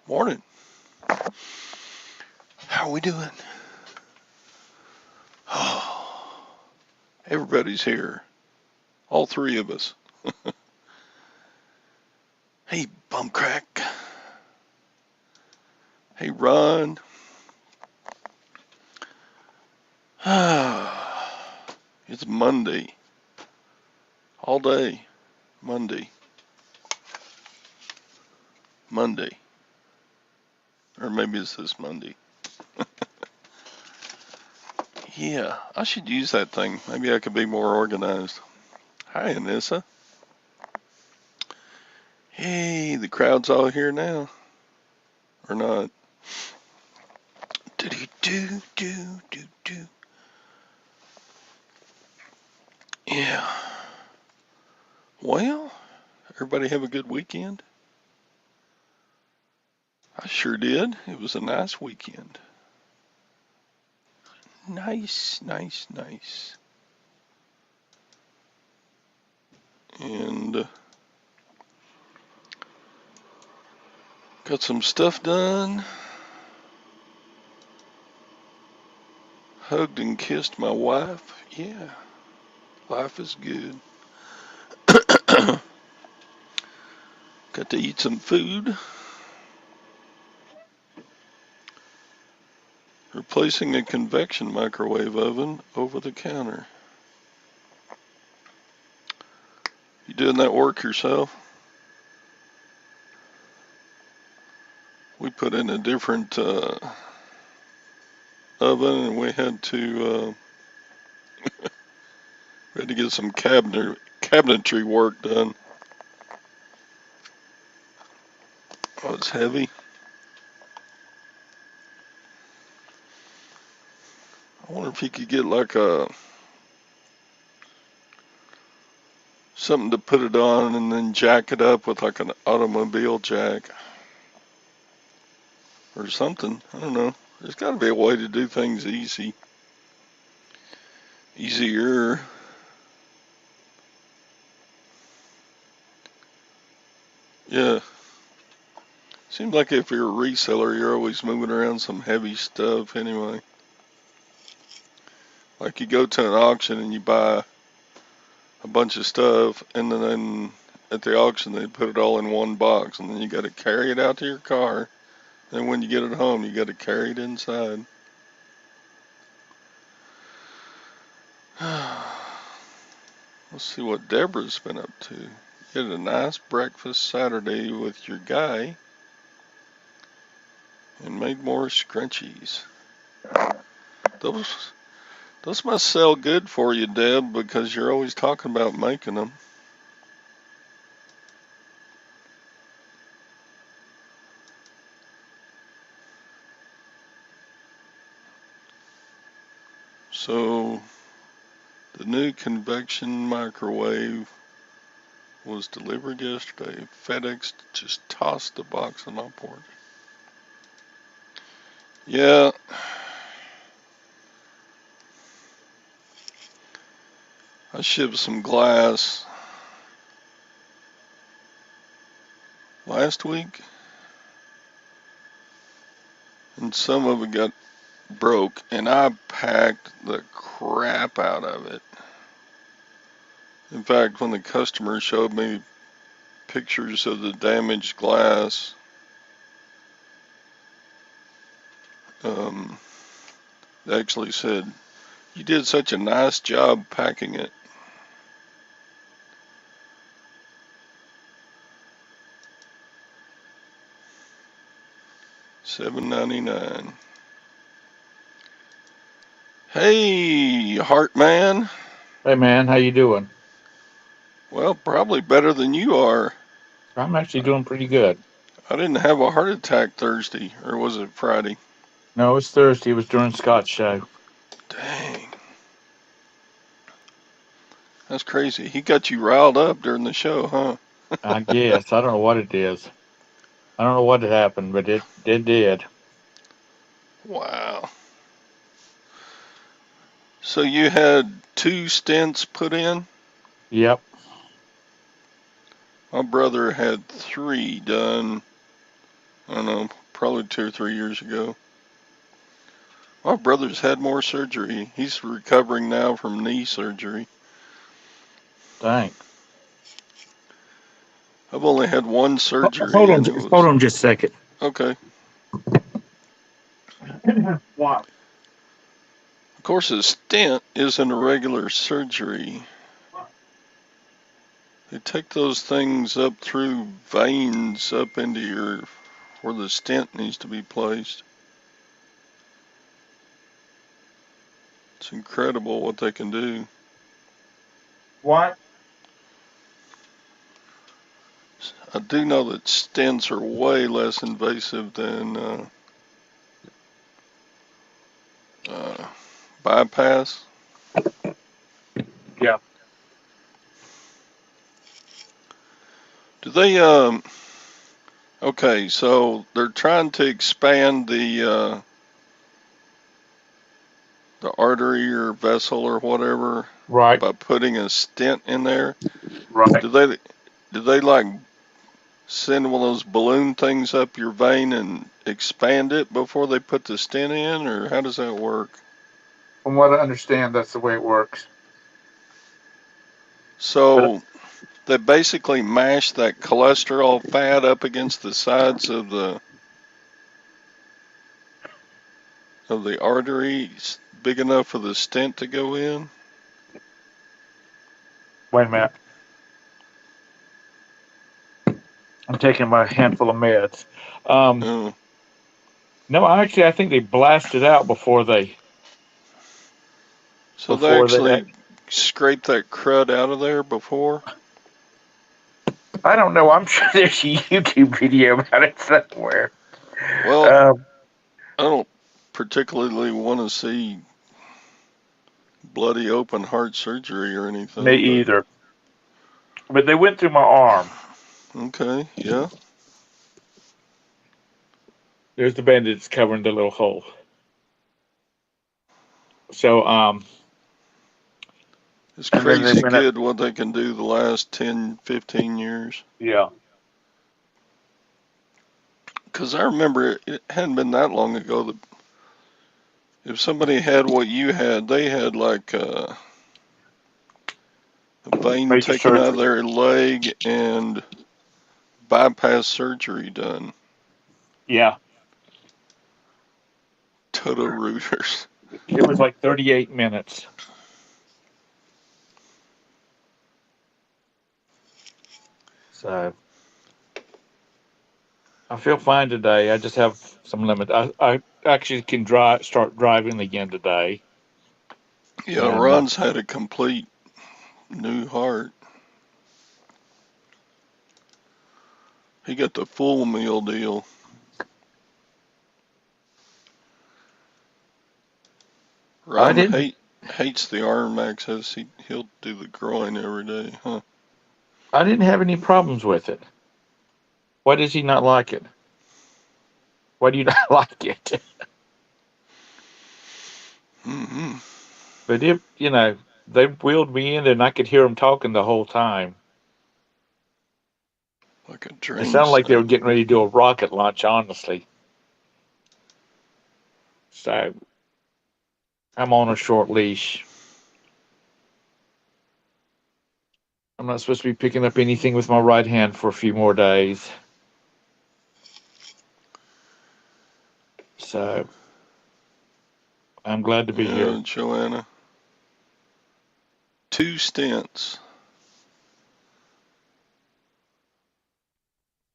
Morning. How are we doing? Oh, everybody's here. All three of us. Hey, Bumcrack. Hey, Ron. It's Monday. All day. Monday. Or maybe it's this Monday. Yeah, I should use that thing. Maybe I could be more organized. Hi, Anissa. Hey, the crowd's all here now. Or not. Do. Yeah. Well, everybody have a good weekend? I sure did. It was a nice weekend. Nice. And got some stuff done. Hugged and kissed my wife. Yeah, life is good. Got to eat some food. Replacing a convection microwave oven over the counter. You doing that work yourself? We put in a different oven, and we had to get some cabinetry work done. Oh, it's heavy. I wonder if you could get like something to put it on and then jack it up with like an automobile jack or something. I don't know. There's got to be a way to do things easier. Yeah. Seems like if you're a reseller, you're always moving around some heavy stuff anyway. Like you go to an auction and you buy a bunch of stuff, and then at the auction they put it all in one box, and then you got to carry it out to your car. And when you get it home, you got to carry it inside. Let's see what Deborah's been up to. You had a nice breakfast Saturday with your guy and made more scrunchies. Those must sell good for you, Deb, because you're always talking about making them. So, the new convection microwave was delivered yesterday. FedEx just tossed the box on my porch. Yeah. I shipped some glass last week, and some of it got broke, and I packed the crap out of it. In fact, when the customer showed me pictures of the damaged glass, they actually said, "You did such a nice job packing it." $7.99. Hey, Heartman. Hey man, how you doing? Well, probably better than you are. I'm actually doing pretty good. I didn't have a heart attack Thursday, or was it Friday? No, it's Thursday. It was during Scott's show. Dang, that's crazy. He got you riled up during the show, huh? I guess. I don't know what it is. I don't know what had happened, but it did. Wow. So you had 2 stents put in? Yep. My brother had 3 done, I don't know, probably 2 or 3 years ago. My brother's had more surgery. He's recovering now from knee surgery. Dang. I've only had one Hold surgery, on, and it hold was on just a second. okay. What? Of course, a stent isn't a regular surgery. They take those things up through veins up into your where the stent needs to be placed. It's incredible what they can do. What? I do know that stents are way less invasive than bypass. Yeah. Do they? Okay, so they're trying to expand the artery or vessel or whatever Right. by putting a stent in there. Right. Do they like send one of those balloon things up your vein and expand it before they put the stent in, or how does that work? From what I understand, that's the way it works. But So they basically mash that cholesterol fat up against the sides of the arteries big enough for the stent to go in. wait a minute. I'm taking my handful of meds. Um, Uh, no, actually, I think they blasted out before they so they before they. actually scrape that crud out of there before. I don't know. I'm sure there's a YouTube video about it somewhere. Well, Um, I don't particularly want to see bloody open heart surgery or me anything, but either. But they went through my arm. okay, yeah. There's the bandage covering the little hole. So, It's and then they crazy went up. good what they can do the last 10, 15 years. Yeah. Because I remember it hadn't been that long ago that if somebody had what you had, they had like a vein Major taken out of surgery. their leg and bypass surgery done. Yeah. Toto rooters. It was like 38 minutes. So I feel fine today. I just have some limit. I actually can start driving again today. Yeah, And Ron's had a complete new heart. He got the full meal deal. I Ron didn't. hates the arm access. He'll do the groin every day, huh? I didn't have any problems with it. Why does he not like it? Why do you not like it? Mm-hmm. But if they wheeled me in and I could hear them talking the whole time. Like a It dream sounded like they were state. getting ready to do a rocket launch, honestly. So I'm on a short leash. I'm not supposed to be picking up anything with my right hand for a few more days. So I'm glad to be here. Yeah, Joanna. 2 stents.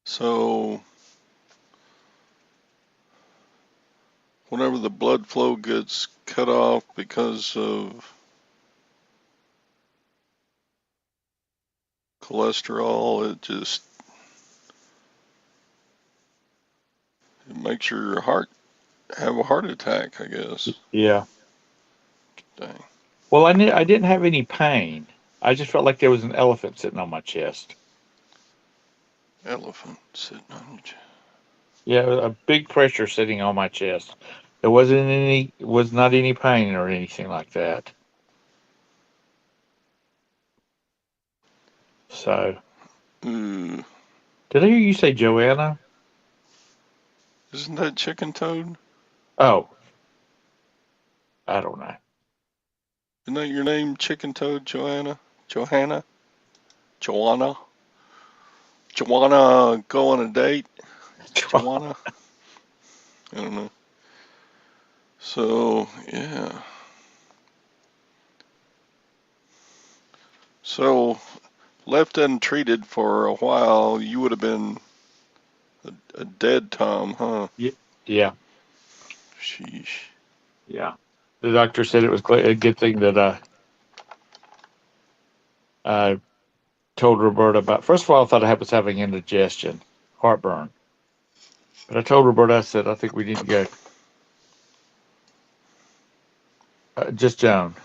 So whenever the blood flow gets cut off because of cholesterol, it makes your heart have a heart attack, I guess. Yeah. Dang. Well, I didn't have any pain. I just felt like there was an elephant sitting on my chest. Elephant sitting on your chest. Yeah, a big pressure sitting on my chest. There was not any pain or anything like that. So, Ooh. did I hear you say Joanna? Isn't that Chicken Toad? Oh, I don't know. Isn't that your name, Chicken Toad, Joanna? Johanna? Joanna? Joanna, go on a date? Joanna? I don't know. So, yeah. So, left untreated for a while, you would have been a dead Tom, huh? Yeah, Sheesh. yeah. The doctor said it was a good thing that I told Roberta about. First of all, I thought I was having indigestion, heartburn. But I told Roberta, I said, I think we need to go. Just Joan.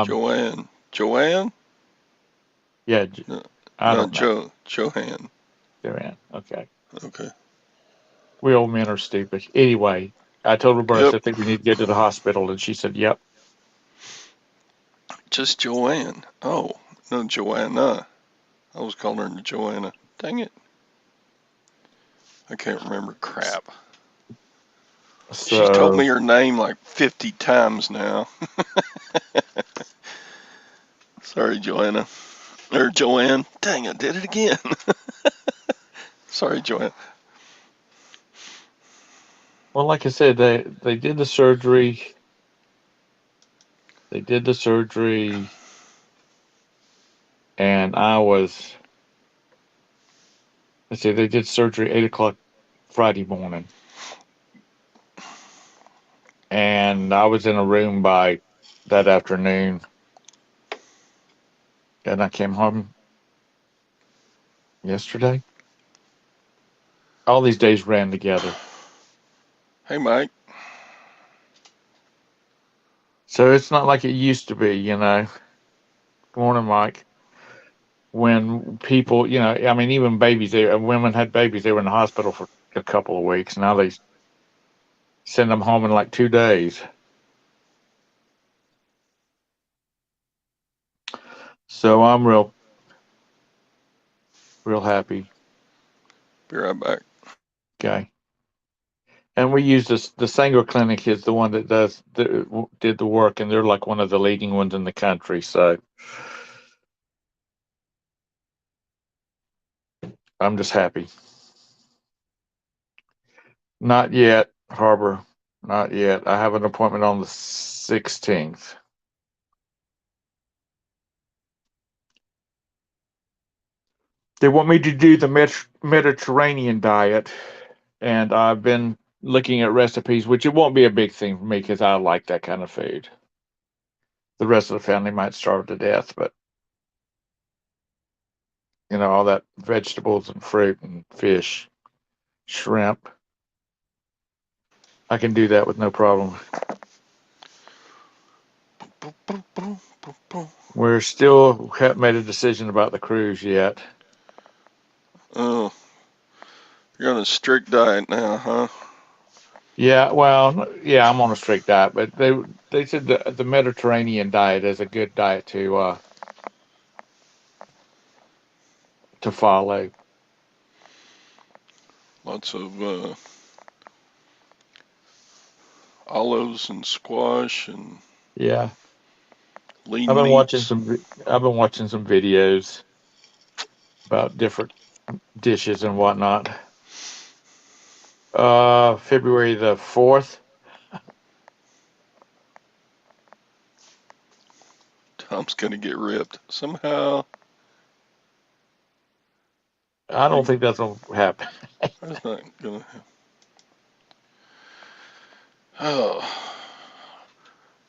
Joanne. Joanne? Yeah, No, I not don't know. Joanne. Joanne. Okay. Okay. We old men are stupid. Anyway, I told Roberta, I Yep. said, I think we need to go to the hospital. And she said, yep. Just Joanne. Oh, no, Joanna. I was calling her Joanna. Dang it. I can't remember crap. She's told So, me her name like 50 times now. Sorry, Joanna. Or Joanne. Dang, I did it again. Sorry, Joanne. well, like I said, they did the surgery. They did the surgery, and let's see, they did surgery 8 o'clock Friday morning. And I was in a room by that afternoon. And I came home yesterday. All these days ran together. Hey, Mike. So it's not like it used to be, you know. Good morning, Mike. When people, I mean, even babies, women had babies, they were in the hospital for a couple of weeks. Now they send them home in like 2 days. So I'm real happy. Be right back. Okay. And we use this. The Sanger Clinic is the one that did the work, and they're like one of the leading ones in the country. So I'm just happy. Not yet, Harbor. Not yet. I have an appointment on the 16th. They want me to do the Mediterranean diet, and I've been looking at recipes, which it won't be a big thing for me because I like that kind of food. The rest of the family might starve to death, but all that vegetables and fruit and fish, shrimp, I can do that with no problem. We're still haven't made a decision about the cruise yet. Oh, you're on a strict diet now, huh? Yeah, well, yeah, I'm on a strict diet, but they said the Mediterranean diet is a good diet to follow. Lots of olives and squash and Yeah, lean meats. I've been watching some videos about different dishes and whatnot. February the 4th. Tom's gonna get ripped somehow. I don't He, think that's gonna happen. that's not gonna. Oh,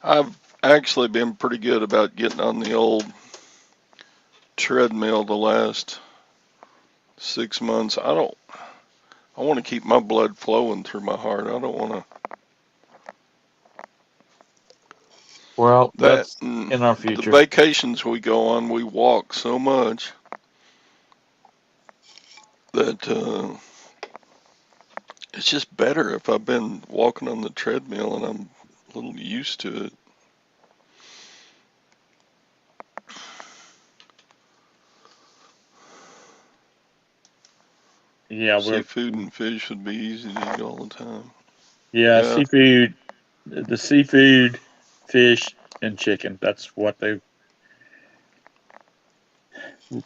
I've actually been pretty good about getting on the old treadmill the last 6 months. I want to keep my blood flowing through my heart. I don't want to. Well, That that's in our the future. vacations we go on, we walk so much that it's just better if I've been walking on the treadmill and I'm a little used to it. Yeah, seafood and fish would be easy to eat all the time. Yeah, seafood, the seafood, fish, and chicken. That's what they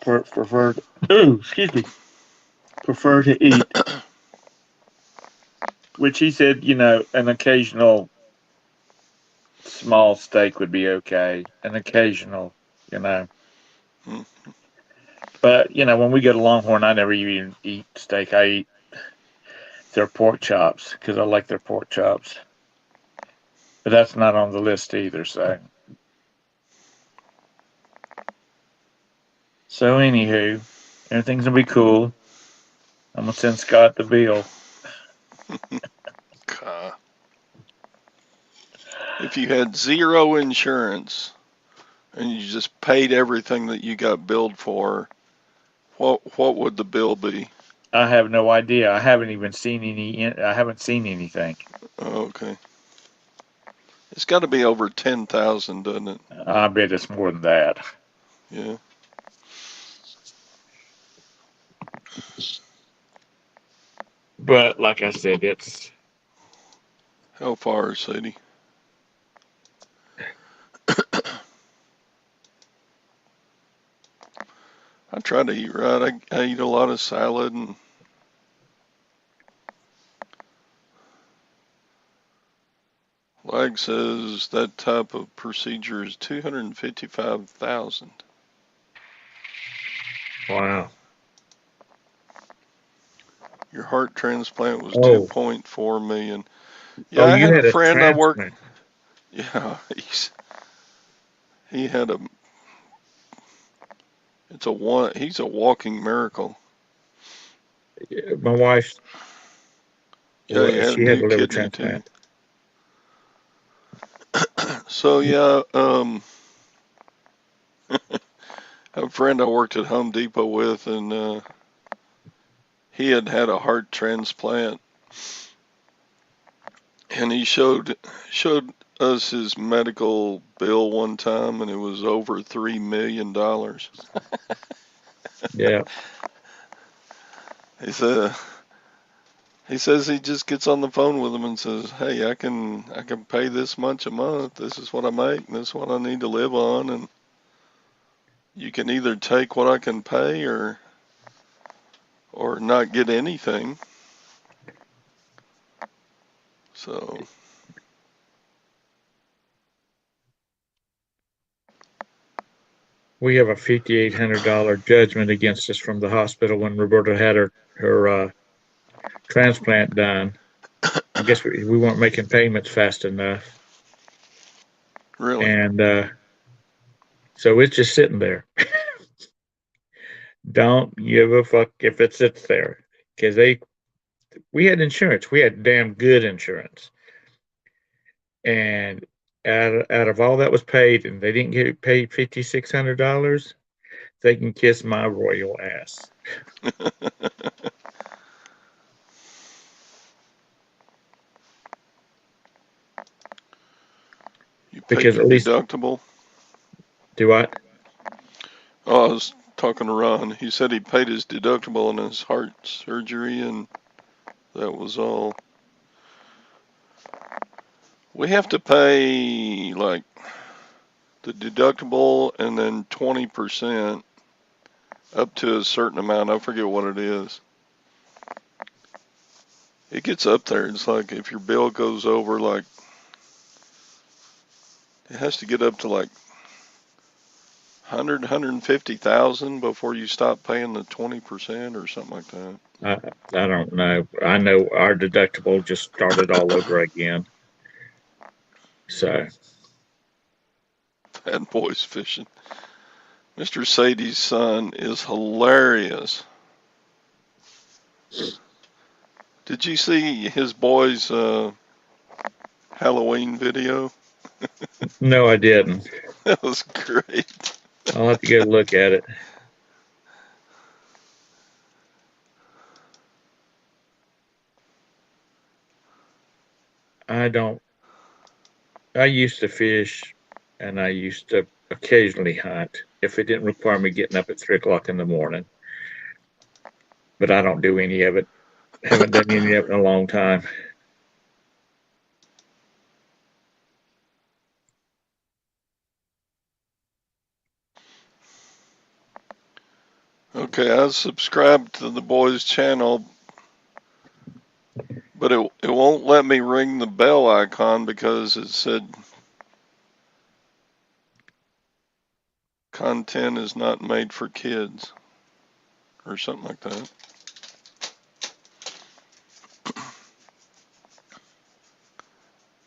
prefer. Excuse me. Prefer to eat. Which he said, an occasional small steak would be okay. An occasional, you know. Hmm. But when we go to Longhorn, I never even eat steak. I eat their pork chops because I like their pork chops. But that's not on the list either. So anywho, everything's gonna be cool. I'm gonna send Scott the bill. God. If you had zero insurance and you just paid everything that you got billed for, what would the bill be? I have no idea. I haven't even seen I haven't seen anything. Oh, okay. It's got to be over 10,000, doesn't it? I bet it's more than that. Yeah. But like I said, it's How far, Sadie? I try to eat right. I eat a lot of salad and Lag says that type of procedure is 255,000. wow. Your heart transplant was Oh, 2.4 million. Yeah, oh, I you had a had a friend I worked. transplant. Yeah, he had a. It's a one. He's a walking miracle. My wife, Yeah, he had a she had new a liver kidney too. transplant. So yeah, a friend I worked at Home Depot with, and he had had a heart transplant, and he showed us his medical bill one time, and it was over $3 million. Yeah. He said he says he just gets on the phone with him and says, "Hey, I can pay this much a month. This is what I make. And this is what I need to live on, and you can either take what I can pay or not get anything." So We have a $5,800 judgment against us from the hospital when Roberta had her transplant done. I guess we weren't making payments fast enough, really, and so it's just sitting there. Don't give a fuck if it sits there because we had insurance. We had damn good insurance, and out of all that was paid, and they didn't get paid $5,600. They can kiss my royal ass. you paid Because your at least deductible. do I? Oh, I was talking to Ron. He said he paid his deductible on his heart surgery, and that was all. We have to pay like the deductible and then 20% up to a certain amount. I forget what it is. It gets up there. It's like if your bill goes over, like, it has to get up to like 150,000 before you stop paying the 20% or something like that. I don't know. I know our deductible just started all over again. So Bad boys fishing. Mr. Sadie's son is hilarious. Did you see his boy's Halloween video? no, I didn't. That was great. I'll have to go look at it. I don't. I used to fish, and I used to occasionally hunt if it didn't require me getting up at 3 o'clock in the morning. but I don't do any of it. Haven't done any of it in a long time. Okay, I subscribed to the boys' channel, but it won't let me ring the bell icon because it said content is not made for kids or something like that.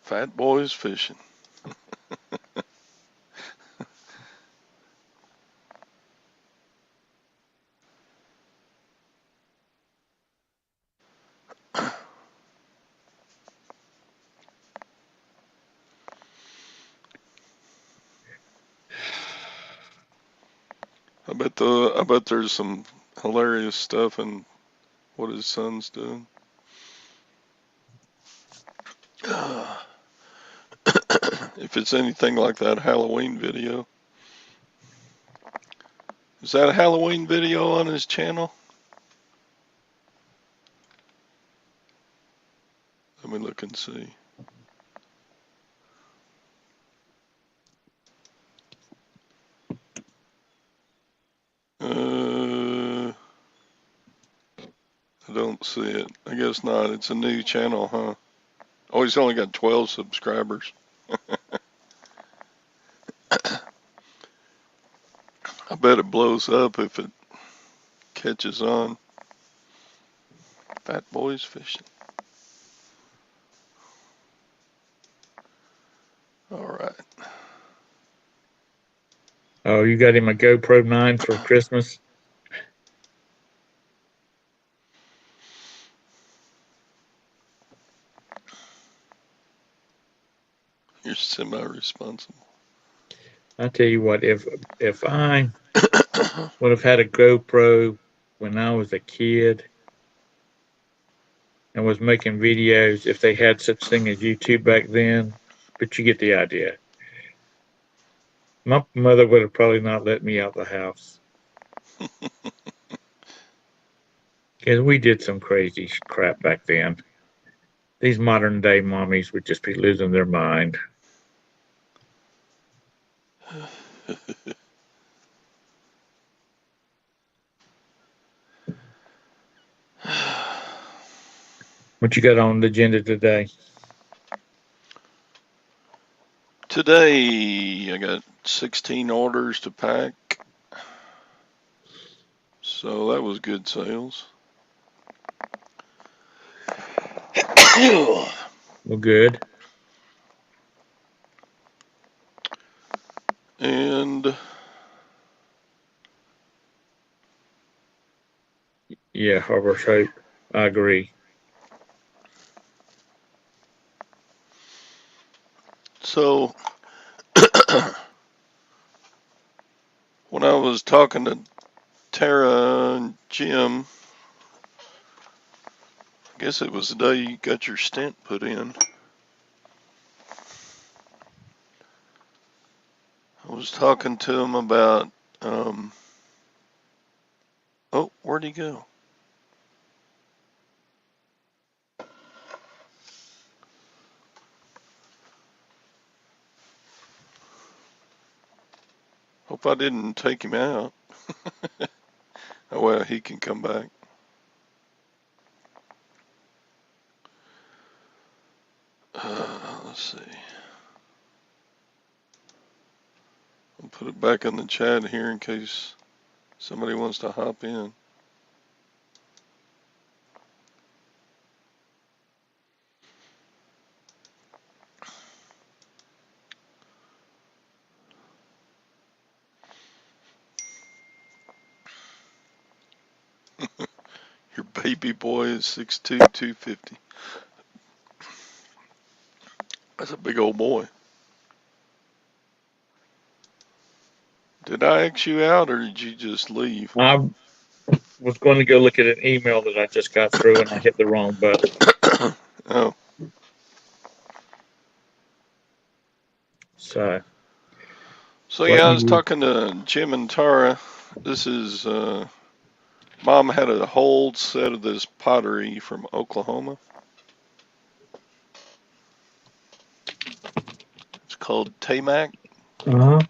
Fat boys fishing. I bet there's some hilarious stuff in what his son's doing. If it's anything like that Halloween video. Is that a Halloween video on his channel? Let me look and see. I don't see it. I guess not. It's a new channel, huh? Oh, he's only got 12 subscribers. I bet it blows up if it catches on. Fat boys fishing. All right. Oh, you got him a GoPro 9 for Christmas? You're semi-responsible. I tell you what, if I would have had a GoPro when I was a kid and was making videos, if they had such thing as YouTube back then, but you get the idea. My mother would have probably not let me out the house. Because we did some crazy crap back then. These modern day mommies would just be losing their mind. What you got on the agenda today? Today, I got 16 orders to pack. So that was good sales. Well, good. And Yeah, Harbor Hope. I agree. so when I was talking to Tara and Jim, I guess it was the day you got your stent put in. I was talking to him about, oh, where'd he go? Hope I didn't take him out. Oh, well, he can come back. Let's see. I'll put it back in the chat here in case somebody wants to hop in. Your baby boy is 6'2", 250. That's a big old boy. Did I X you out or did you just leave? I was going to go look at an email that I just got through and I hit the wrong button. Oh. So Yeah, I was talking to Jim and Tara. This is Mom had a whole set of this pottery from Oklahoma. It's called Tamac, Uh-huh.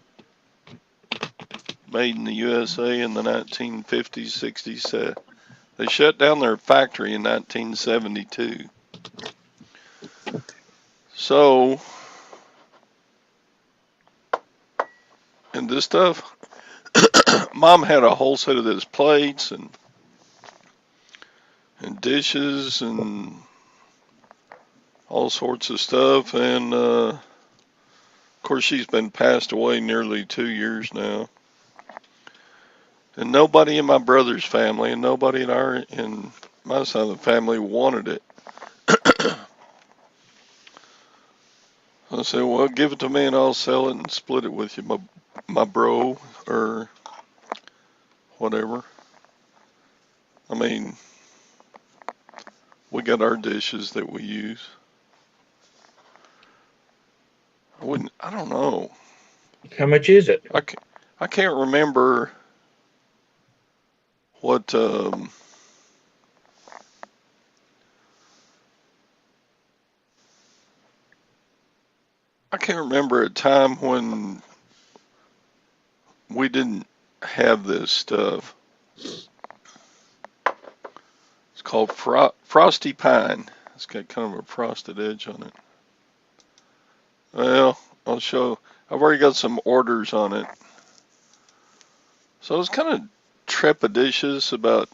made in the USA in the 1950s, 60s. They shut down their factory in 1972. So, and this stuff, Mom had a whole set of this plates and dishes and all sorts of stuff. And of course, she's been passed away nearly 2 years now. And nobody in my brother's family and nobody in my side of the family wanted it. I said, well, give it to me and I'll sell it and split it with you, my bro, or whatever. I mean, we got our dishes that we use. I don't know. How much is it? I can't remember what, I can't remember a time when we didn't have this stuff. It's called Frosty Pine. It's got kind of a frosted edge on it. Well, I'll show. I've already got some orders on it. So I was kind of trepidatious about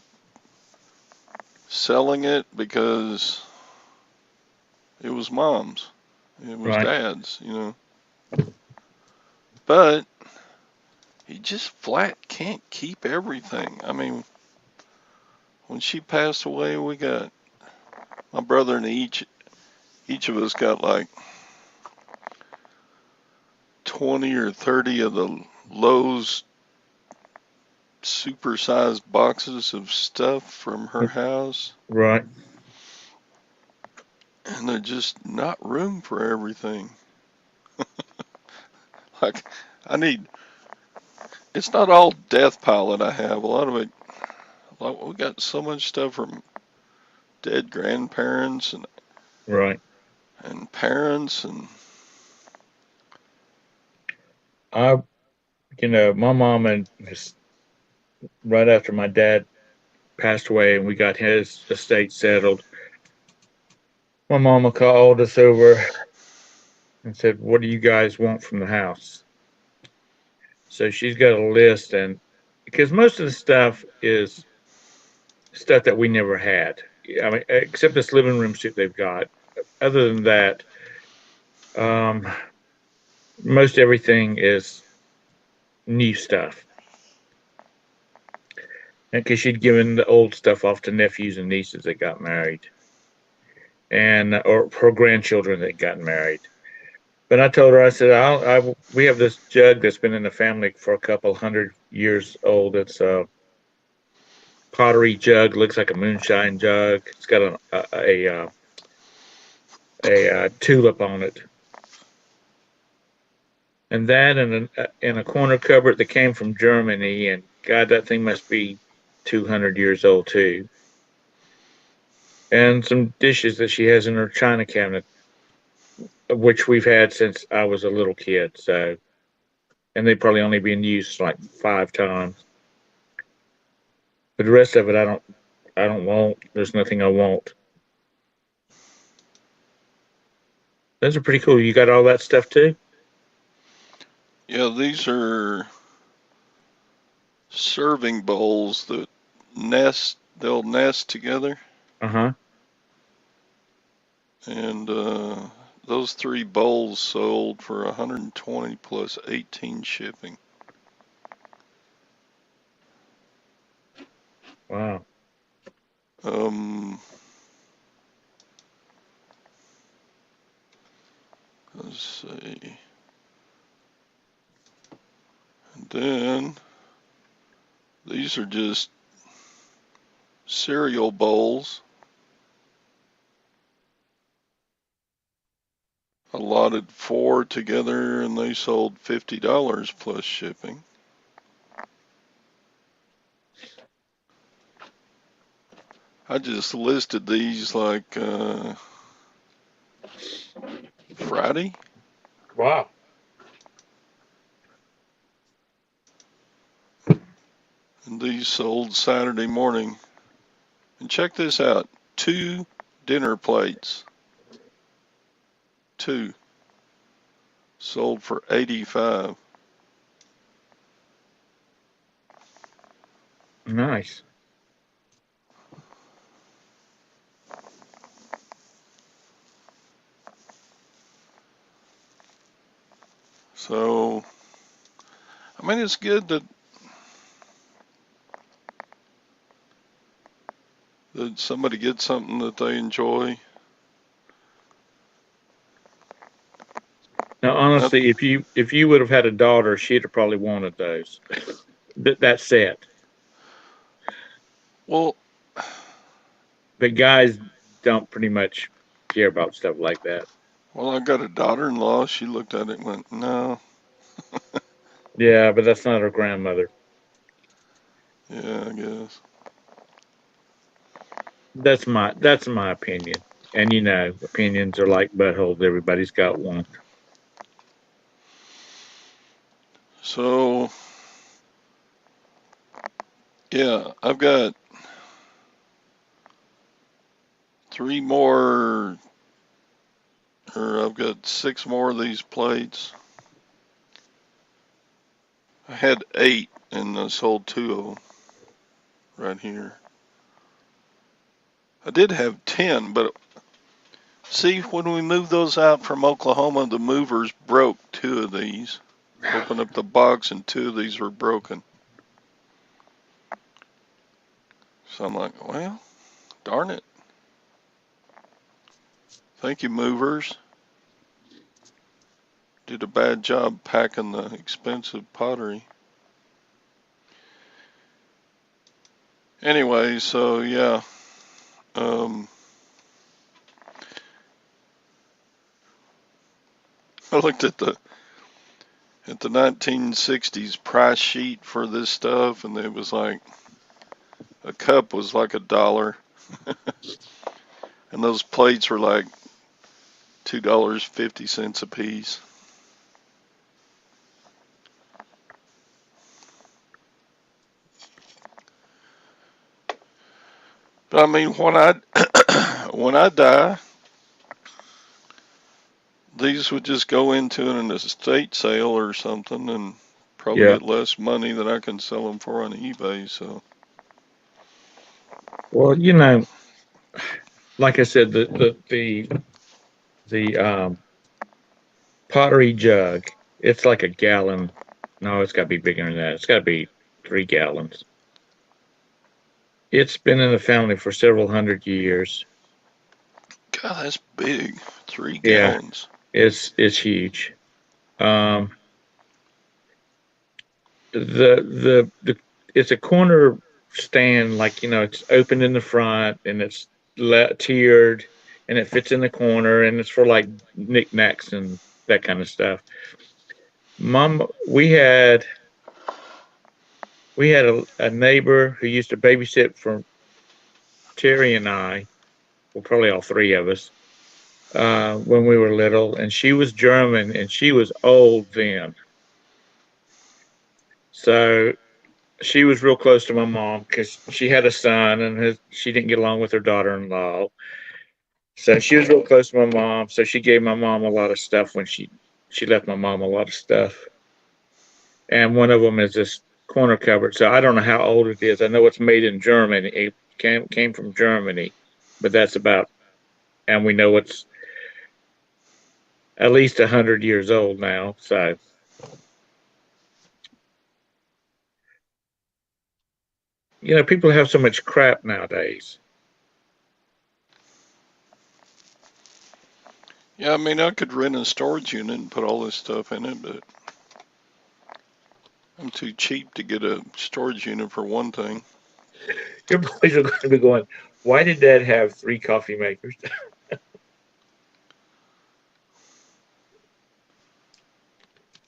selling it because it was Mom's. It was Right. Dad's, you know. But he just flat can't keep everything. I mean, when she passed away, we got my brother and each of us got like 20 or 30 of the Lowe's supersized boxes of stuff from her house. Right. And there's just not room for everything. Like, it's not all Death Pile that I have. A lot of it, we got so much stuff from dead grandparents Right. and parents and my mom and right after my dad passed away and we got his estate settled, my mama called us over and said, "What do you guys want from the house?" So she's got a list, and because most of the stuff is stuff that we never had. I mean, except this living room suite they've got. Other than that, um, most everything is new stuff. And because she'd given the old stuff off to nephews and nieces that got married, and or her grandchildren that got married. But I told her, I said, we have this jug that's been in the family for a couple 100 years old. It's a pottery jug, looks like a moonshine jug. It's got a tulip on it, and that in a corner cupboard that came from Germany. And God, that thing must be 200 years old too. And some dishes that she has in her china cabinet, which we've had since I was a little kid. So, and they've probably only been used like 5 times. But the rest of it, I don't want. There's nothing I want. Those are pretty cool. You got all that stuff too? yeah, these are serving bowls that they'll nest together. Uh-huh. And those 3 bowls sold for 120 plus 18 shipping. Wow. Let's see. And then these are just cereal bowls. Allotted 4 together and they sold $50 plus shipping. I just listed these like Friday. Wow. And these sold Saturday morning. And check this out. 2 dinner plates. 2. Sold for $85. Nice. So, I mean, it's good that somebody gets something that they enjoy. Now, That, honestly, if you would have had a daughter, she'd have probably wanted those. That set. well, But guys don't pretty much care about stuff like that. I got a daughter-in-law. She looked at it and went, no. Yeah, but that's not her grandmother. Yeah, I guess. That's my opinion. And you know, opinions are like buttholes. Everybody's got one. So, yeah, I've got 3 more, or I've got 6 more of these plates. I had 8 and I sold 2 of them right here. I did have 10, but see, when we moved those out from Oklahoma, the movers broke 2 of these. Opened up the box and 2 of these were broken. So I'm like, well, darn it. Thank you, movers. Did a bad job packing the expensive pottery. Anyway, so yeah. I looked at the 1960s price sheet for this stuff, and it was like a cup was like $1, and those plates were like $2.50 a piece. But I mean, when I when I die, these would just go into an estate sale or something, and probably Yeah. get less money than I can sell them for on eBay. So Well, you know, like I said, the pottery jug. It's like a gallon. No, it's got to be bigger than that. It's got to be 3 gallons. It's been in the family for several hundred years. God, that's big. Three Yeah, gallons. it's huge. Um, the it's a corner stand, like you know, it's open in the front and it's tiered, and it fits in the corner, and it's for like knickknacks and that kind of stuff. Mom, we had a neighbor who used to babysit for Terry and I, well, probably all 3 of us, when we were little, and she was German and she was old then. So she was real close to my mom because she had a son and she didn't get along with her daughter-in-law. So she was real close to my mom. So she gave my mom a lot of stuff when she left my mom a lot of stuff. And one of them is this corner cupboard. So I don't know how old it is. I know it's made in Germany. It came from Germany, but that's about, and we know it's at least 100 years old now. So you know, people have so much crap nowadays. Yeah, I mean, I could rent a storage unit and put all this stuff in it, but I'm too cheap to get a storage unit for one thing. Your boys are going to be going, why did Dad have 3 coffee makers?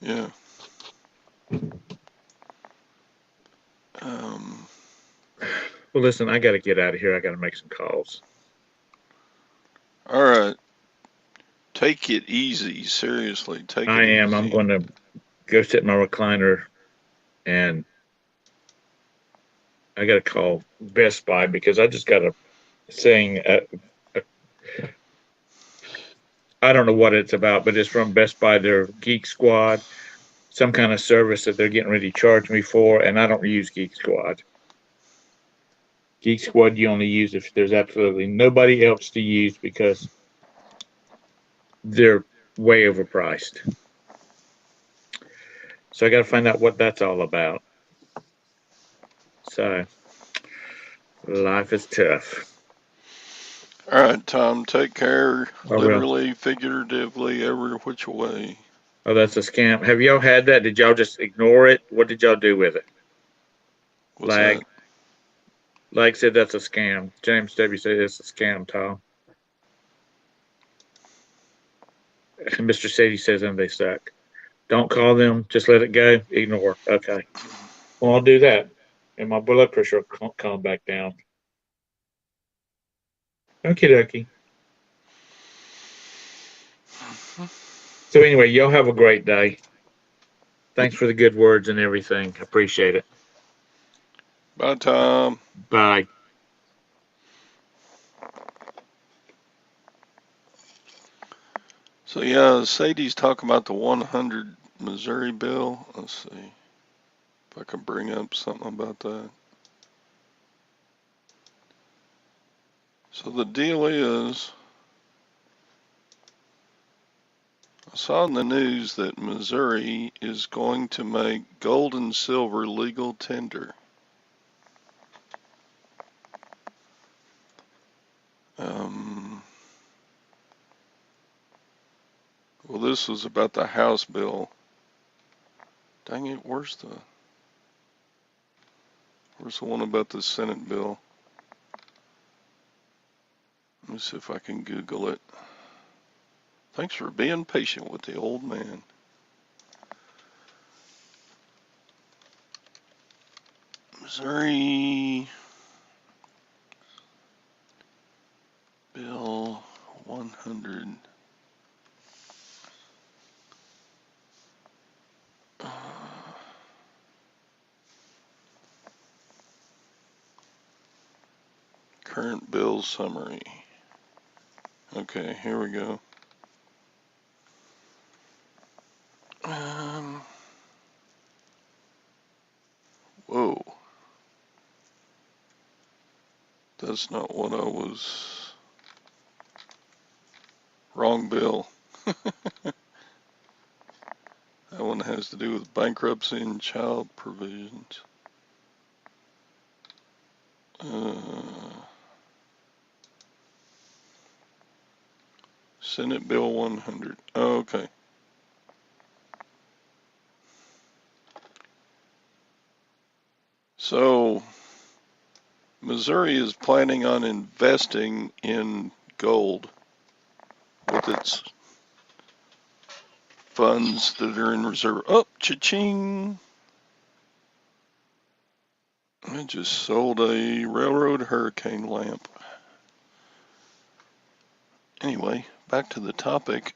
Yeah. Um, Well, listen, I got to get out of here. I got to make some calls. All right. Take it easy. Seriously, take I it am. I'm easy. going to go sit in my recliner, and I got to call Best Buy because I just got a thing. I don't know what it's about, but it's from Best Buy, their Geek Squad, some kind of service that they're getting ready to charge me for, and I don't use Geek Squad. Geek Squad you only use if there's absolutely nobody else to use because they're way overpriced. So I got to find out what that's all about. So life is tough. All right, Tom, take care, I will. literally, figuratively, every which way. Oh, that's a scam. Have y'all had that? Did y'all just ignore it? What did y'all do with it? What's that? Lag said that's a scam. James W. said it's a scam, Tom. And Mr. Sadie says, and they suck. Don't call them. Just let it go. Ignore. Okay. Well, I'll do that. And my blood pressure will calm back down. Okie dokie. So, anyway, y'all have a great day. Thanks for the good words and everything. Appreciate it. Bye, Tom. Bye. So, yeah, Sadie's talking about the 100 Missouri bill. Let's see if I can bring up something about that. So, the deal is, I saw in the news that Missouri is going to make gold and silver legal tender. Well, this was about the House bill. Dang it, where's the one about the Senate bill? Let me see if I can Google it. Thanks for being patient with the old man. Missouri Bill 100. Current bill summary. Okay, here we go. Whoa. That's not what I was. Wrong bill. That one has to do with bankruptcy and child provisions. Senate Bill 100. Oh, okay. So, Missouri is planning on investing in gold with its funds that are in reserve. Oh, cha-ching! I just sold a railroad hurricane lamp. Anyway, back to the topic.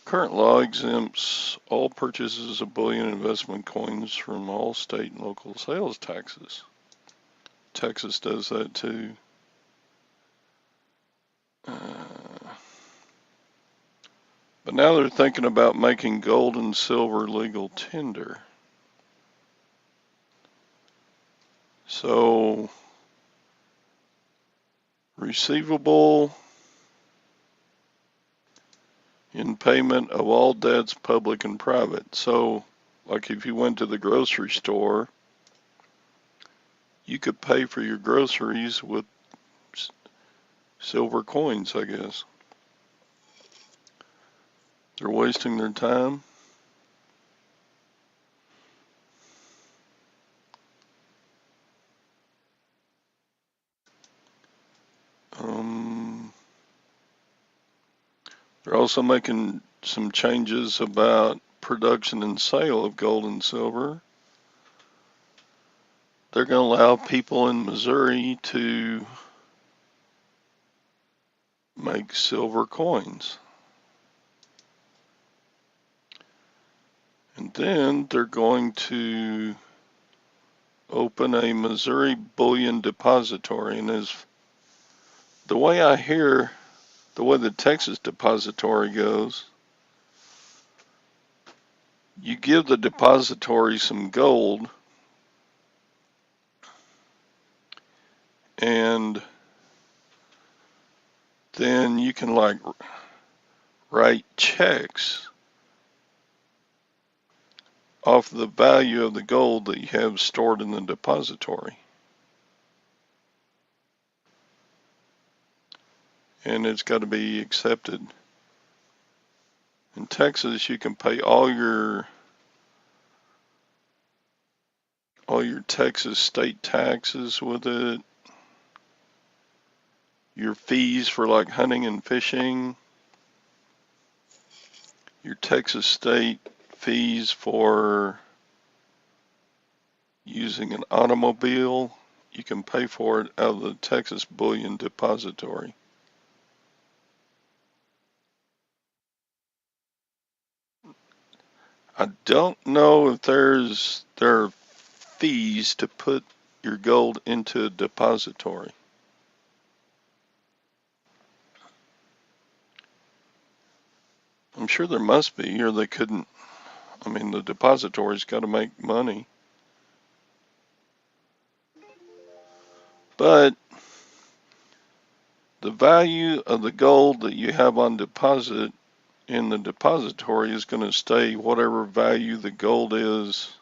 Current law exempts all purchases of bullion investment coins from all state and local sales taxes. Texas does that too. But now they're thinking about making gold and silver legal tender. So, receivable in payment of all debts, public and private. So, like if you went to the grocery store, you could pay for your groceries with silver coins, I guess. They're wasting their time. They're also making some changes about production and sale of gold and silver. they're going to allow people in Missouri to make silver coins. And then they're going to open a Missouri bullion depository. And as the way I hear, the way the Texas depository goes, you give the depository some gold and then you can like write checks off the value of the gold that you have stored in the depository. And it's got to be accepted. In Texas, you can pay all your Texas state taxes with it, your fees for like hunting and fishing, your Texas state fees for using an automobile, you can pay for it out of the Texas Bullion Depository. I don't know if there are fees to put your gold into a depository. I'm sure there must be, or they couldn't. I mean, the depository's got to make money. But the value of the gold that you have on deposit in the depository is going to stay whatever value the gold is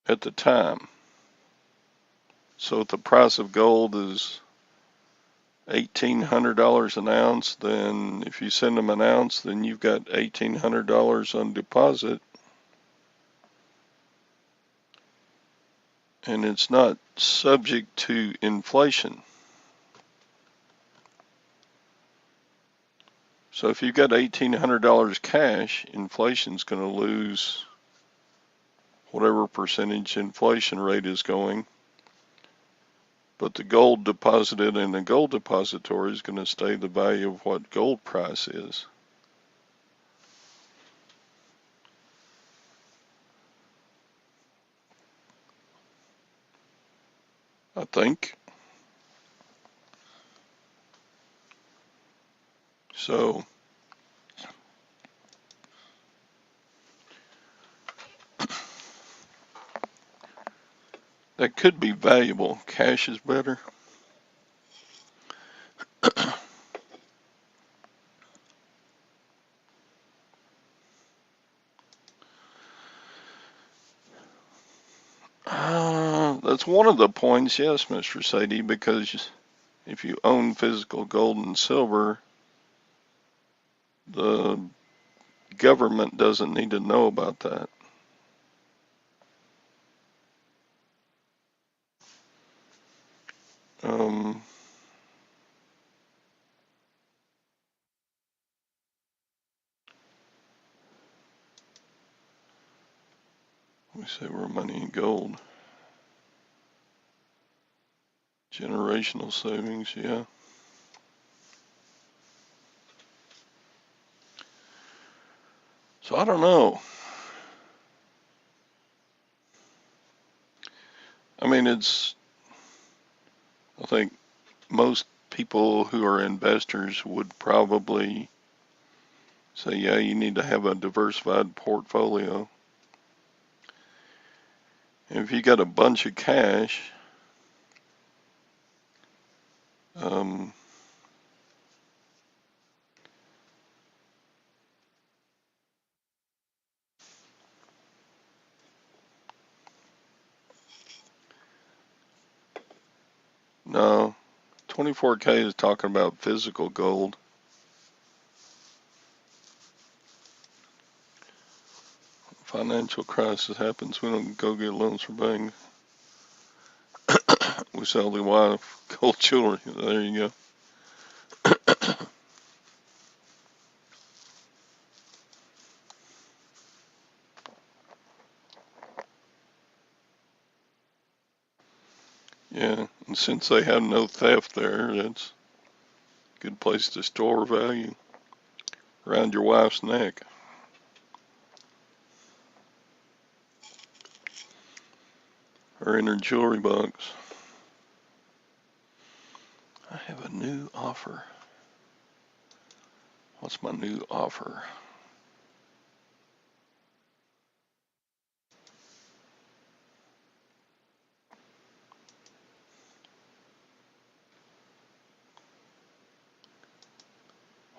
at the time. So if the price of gold is $1,800 an ounce, then if you send them an ounce, then you've got $1,800 on deposit. And it's not subject to inflation. So if you've got $1,800 cash, inflation's going to lose whatever percentage inflation rate is going. But the gold deposited in the gold depository is going to stay the value of what gold price is. I think. So that could be valuable. Cash is better. That's one of the points, yes, Mr. Sadie, because if you own physical gold and silver, the government doesn't need to know about that. We say we're money in gold. Generational savings, yeah. So I don't know. I mean, I think most people who are investors would probably say, yeah, you need to have a diversified portfolio. And if you got a bunch of cash, no, 24K is talking about physical gold. Financial crisis happens, we don't go get loans from banks. We sell the wife gold jewelry. There you go. Yeah, and since they have no theft there, that's a good place to store value around your wife's neck. Or in her jewelry box. I have a new offer. What's my new offer?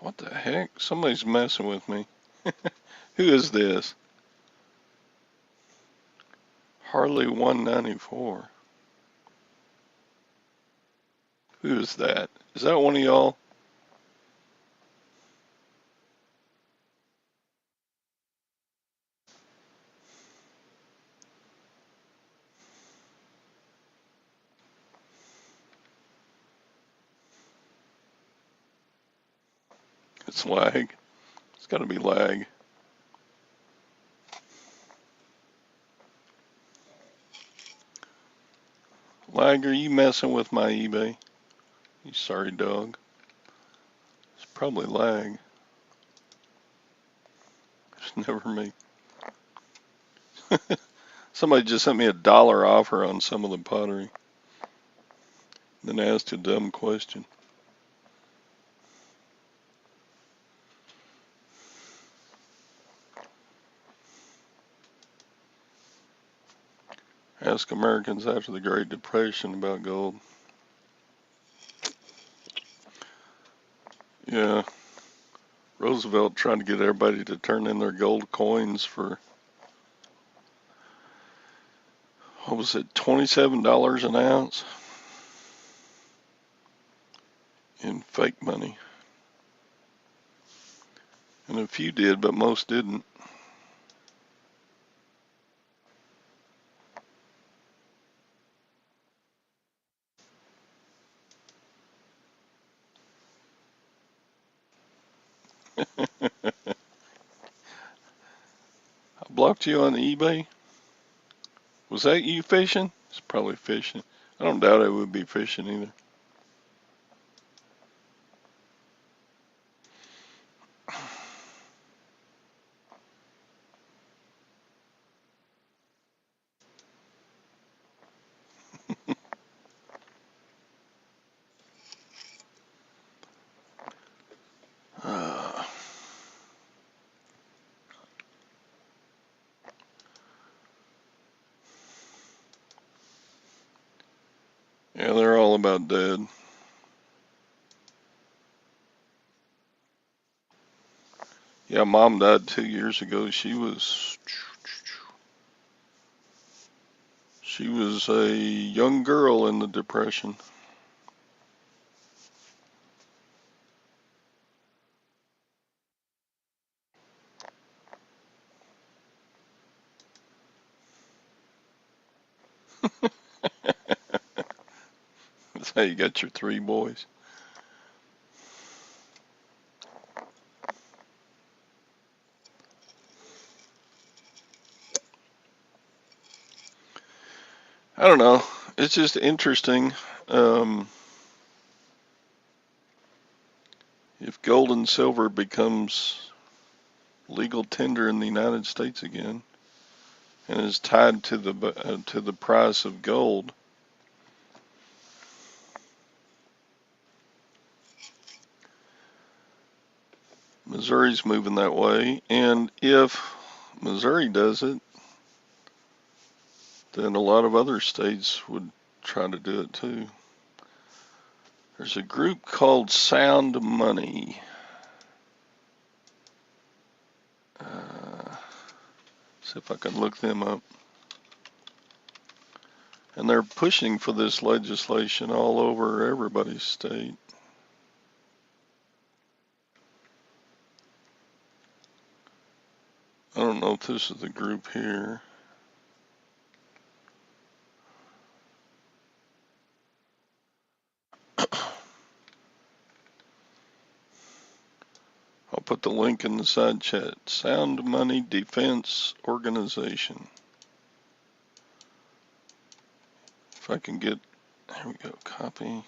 What the heck? Somebody's messing with me. Who is this? Harley 194. Who is that? Is that one of y'all? It's lag. It's got to be lag. Lag, are you messing with my eBay? You sorry dog. It's probably lag. It's never me. Somebody just sent me $1 offer on some of the pottery. Then asked a dumb question. Ask Americans after the Great Depression about gold. Yeah, Roosevelt tried to get everybody to turn in their gold coins for, what was it, $27 an ounce in fake money. And a few did, but most didn't. I blocked you on eBay. Was that you fishing? It's probably fishing. I don't doubt it would be fishing either. Uh, yeah, they're all about dead. Yeah, Mom died 2 years ago. She was a young girl in the Depression. That's how you got your 3 boys. I don't know. It's just interesting. If gold and silver becomes legal tender in the United States again and is tied to the price of gold, Missouri's moving that way. And if Missouri does it, then a lot of other states would try to do it too. There's a group called Sound Money. See if I can look them up. And they're pushing for this legislation all over everybody's state. I don't know if this is the group here. I'll put the link in the side chat. Sound Money Defense Organization. If I can get Here we go, copy.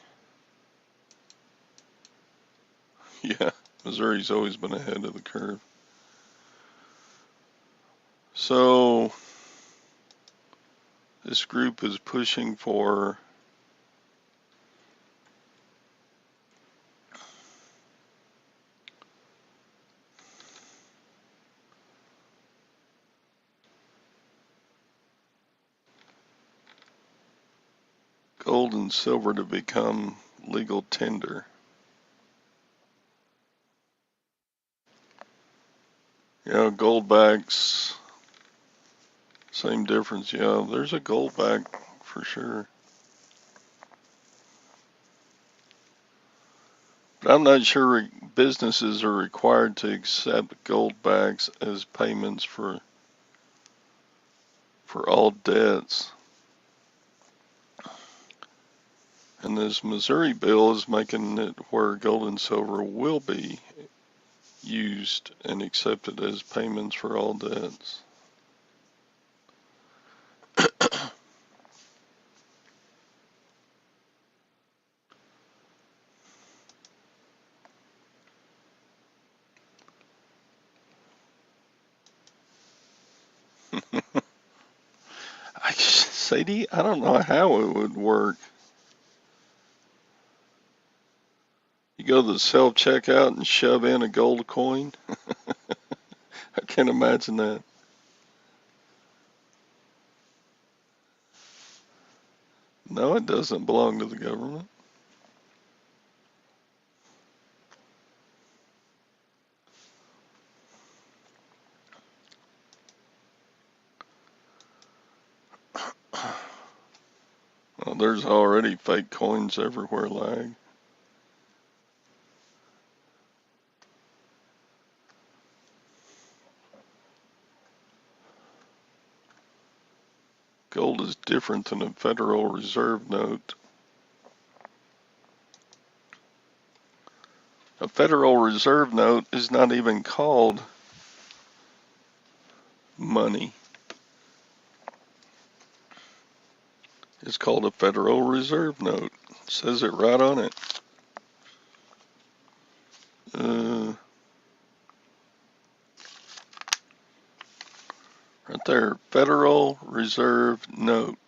Yeah, Missouri's always been ahead of the curve. So this group is pushing for gold and silver to become legal tender. Yeah, gold backs, same difference. Yeah, there's a gold back for sure. But I'm not sure businesses are required to accept gold backs as payments for all debts. And this Missouri bill is making it where gold and silver will be used and accepted as payments for all debts. Sadie, I don't know how it would work. You go to the self-checkout and shove in a gold coin? I can't imagine that. No, it doesn't belong to the government. Well, there's already fake coins everywhere, lag. Gold is different than a Federal Reserve note. A Federal Reserve note is not even called money. It's called a Federal Reserve note. It says it right on it. Right there, Federal Reserve note.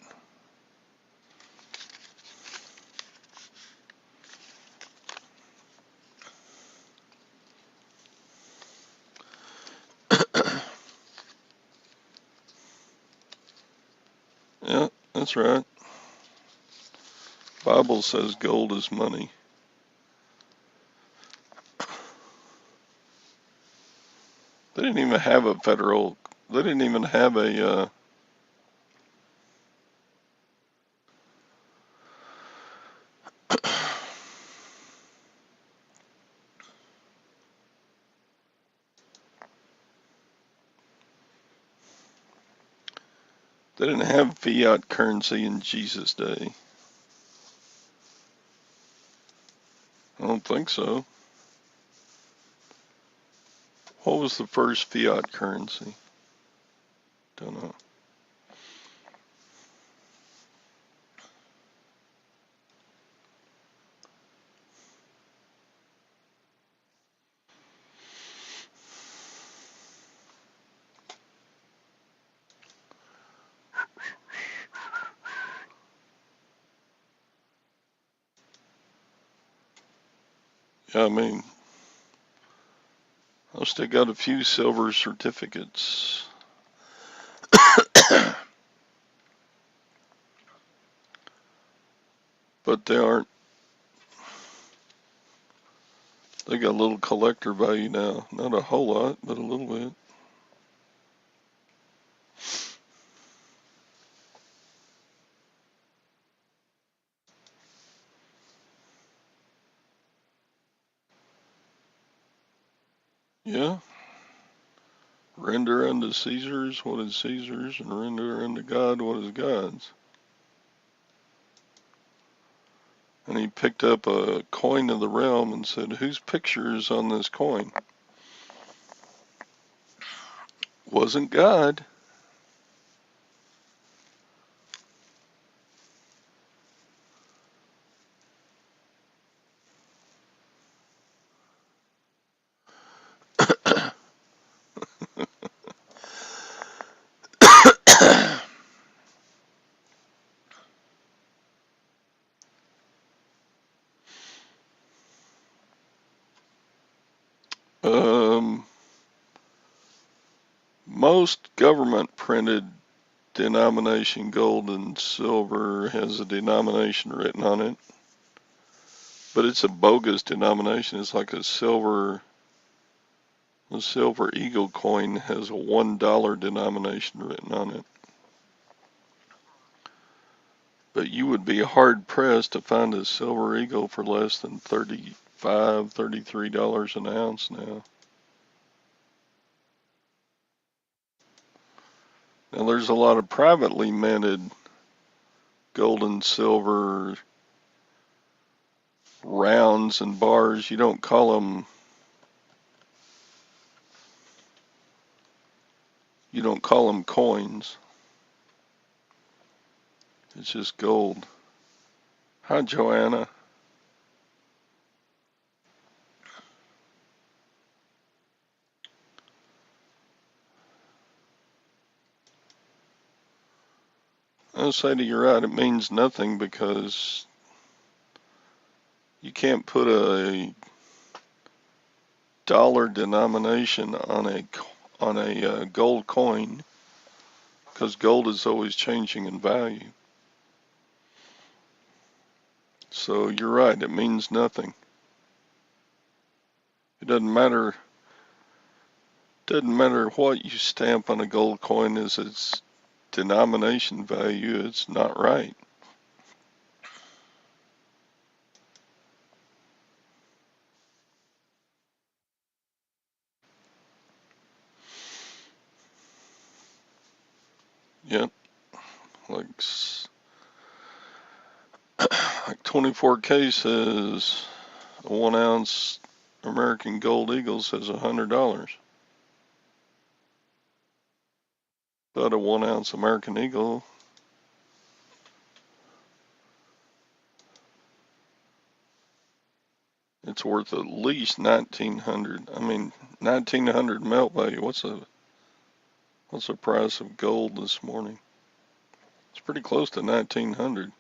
Yeah, that's right. Bible says gold is money. They didn't even have a federal, they didn't even have a, they didn't have fiat currency in Jesus' day. I don't think so. What was the first fiat currency? Don't know. Yeah, I mean, I've still got a few silver certificates. But they aren't, they got a little collector value now. Not a whole lot, but a little bit. Yeah. Render unto Caesar's what is Caesar's, and render unto God what is God's. And he picked up a coin of the realm and said, whose picture is on this coin? Wasn't God. most government printed denomination gold and silver has a denomination written on it, but it's a bogus denomination. It's like a silver eagle coin has a $1 denomination written on it. But you would be hard pressed to find a silver eagle for less than $33 an ounce now. Now there's a lot of privately minted gold and silver rounds and bars. You don't call them coins. It's just gold. Hi, Joanna. I'll say to you, right, it means nothing because you can't put a dollar denomination on a gold coin because gold is always changing in value. So you're right, it means nothing. It doesn't matter what you stamp on a gold coin as its denomination value, it's not right. Yep, like 24K says a 1 ounce American Gold Eagle says $100. But a 1 ounce American Eagle, it's worth at least 1900. I mean, 1900 melt value. What's the price of gold this morning? It's pretty close to 1900.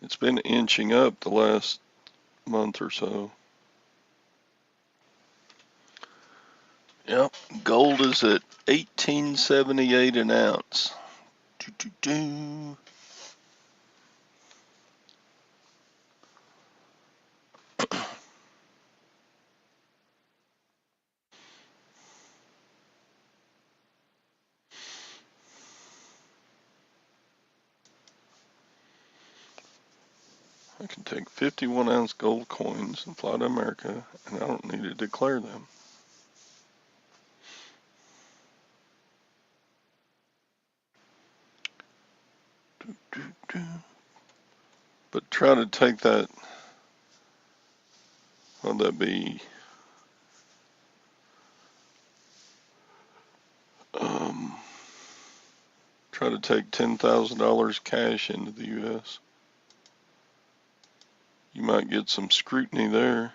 It's been inching up the last month or so. Yep, gold is at 1878 an ounce. Doo-doo-doo. I can take 51 ounce gold coins and fly to America, and I don't need to declare them. But try to take that, what'd that be? Try to take $10,000 cash into the U.S. You might get some scrutiny there.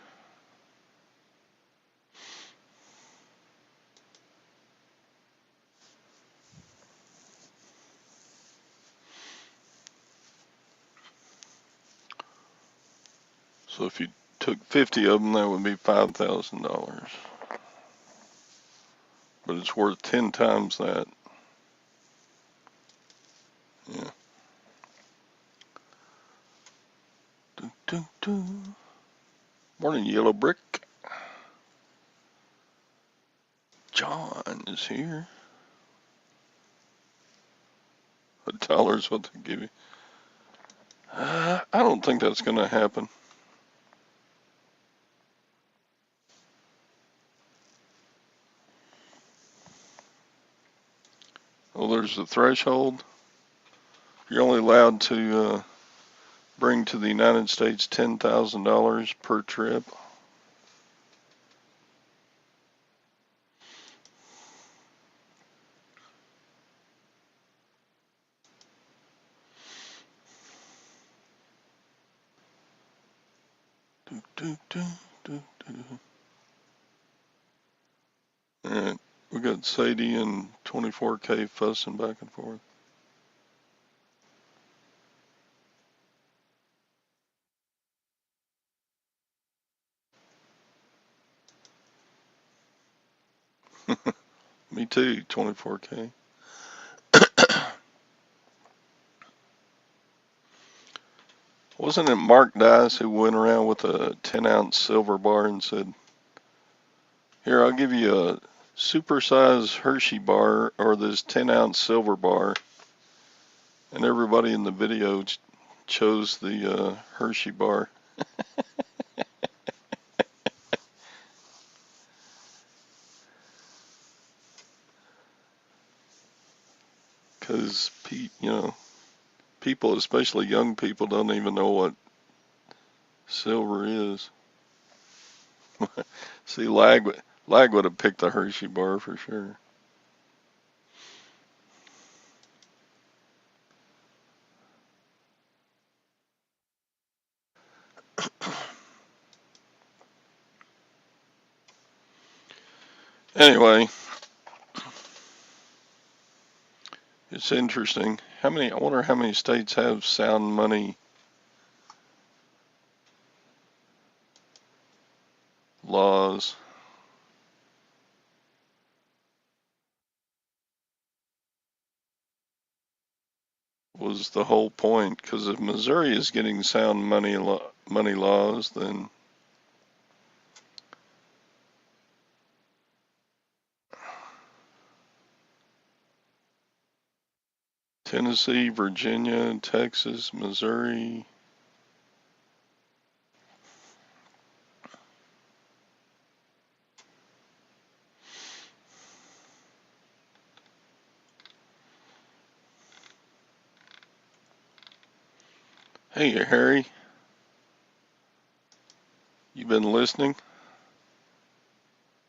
So if you took 50 of them, that would be $5,000. But it's worth 10 times that. Yeah. Dun, dun, dun. Morning, Yellow Brick. John is here. $1 what they give you. I don't think that's going to happen. Well, there's a threshold. You're only allowed to bring to the United States $10,000 per trip. Do, do, do, do, do. All right, we got Sadie and 24K fussing back and forth. Me too, 24K. Wasn't it Mark Dice who went around with a 10-ounce silver bar and said, "Here, I'll give you a supersized Hershey bar or this 10-ounce silver bar," and everybody in the video chose the Hershey bar. Because, people, especially young people, don't even know what silver is. See, Lag would have picked the Hershey bar for sure. Anyway, it's interesting. I wonder how many states have sound money laws. Was the whole point. Because if Missouri is getting sound money laws, then Tennessee, Virginia, Texas, Missouri. Hey, Harry, you been listening?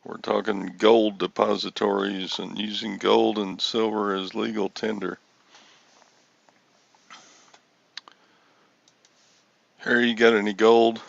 We're talking gold depositories and using gold and silver as legal tender. Harry, you got any gold?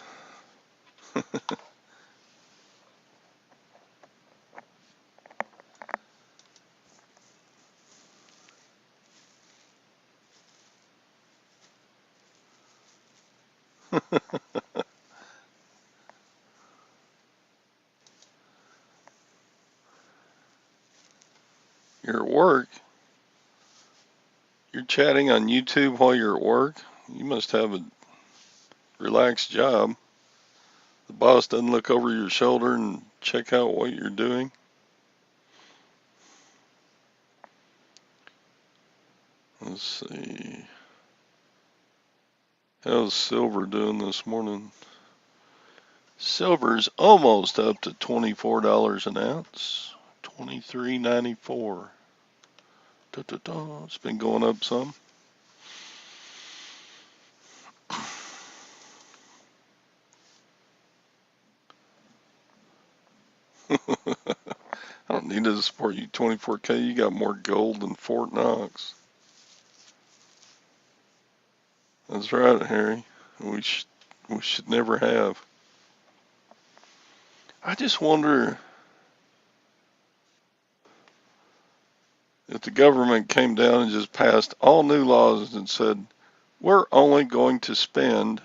You're at work. You're chatting on YouTube while you're at work. You must have a relaxed job. The boss doesn't look over your shoulder and check out what you're doing. Let's see. How's silver doing this morning? Silver's almost up to $24 an ounce. $23.94. It's been going up some. I don't need to support you, 24K. You got more gold than Fort Knox. That's right, Harry. We should never have. I just wonder if the government came down and just passed all new laws and said, we're only going to spend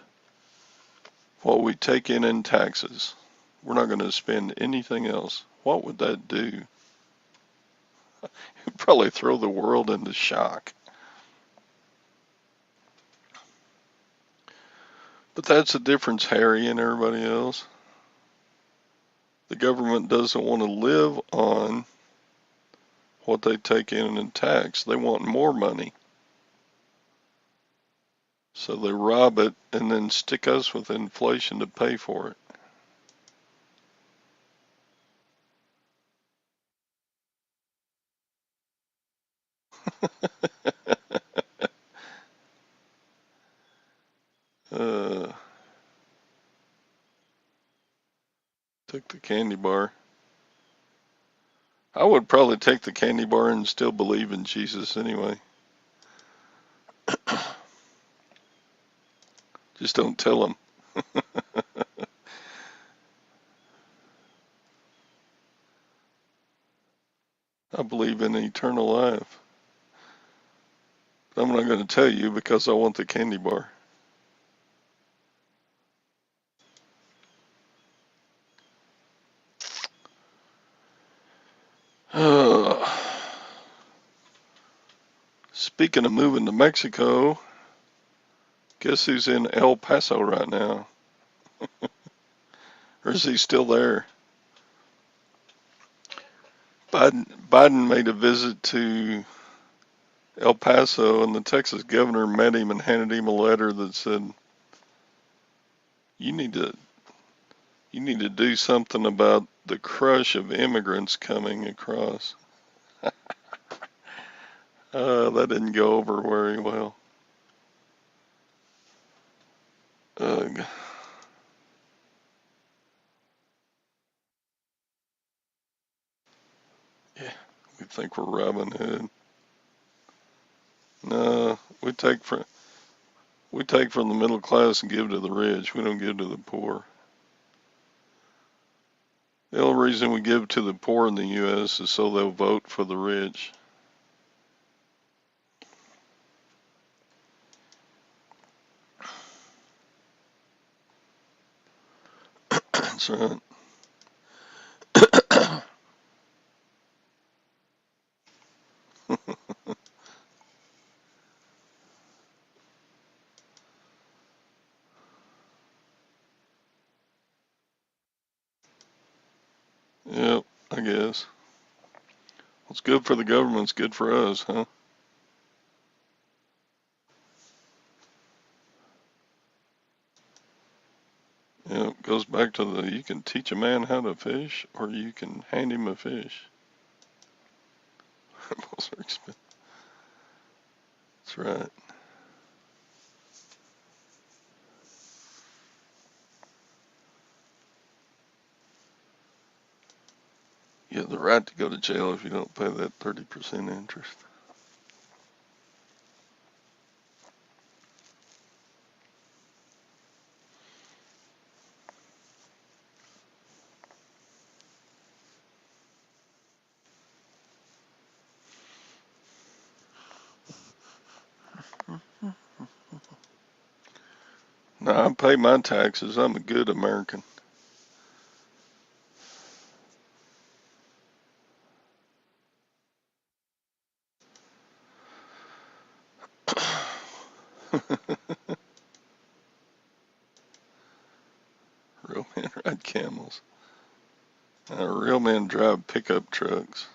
what we take in taxes. We're not going to spend anything else. What would that do? It'd probably throw the world into shock. But that's the difference, Harry and everybody else. The government doesn't want to live on what they take in tax. They want more money. So they rob it and then stick us with inflation to pay for it. Took the candy bar. I would probably take the candy bar and still believe in Jesus anyway. Just don't tell them. I believe in eternal life. But I'm not going to tell you because I want the candy bar. Uh, Speaking of moving to Mexico, guess who's in El Paso right now? Or is he still there? Biden made a visit to El Paso, and the Texas governor met him and handed him a letter that said, "You need to do something about the crush of immigrants coming across." That didn't go over very well. Ugh. Yeah, we think we're Robin Hood. No, we take from the middle class and give to the rich. We don't give to the poor. The only reason we give to the poor in the U.S. is so they'll vote for the rich. That's right. Yep, I guess. What's good for the government's good for us, huh? Yep, goes back to you can teach a man how to fish or you can hand him a fish. Both are expensive. That's right. You have the right to go to jail if you don't pay that 30% interest. Now, I pay my taxes. I'm a good American. Real men ride camels. Real men drive pickup trucks.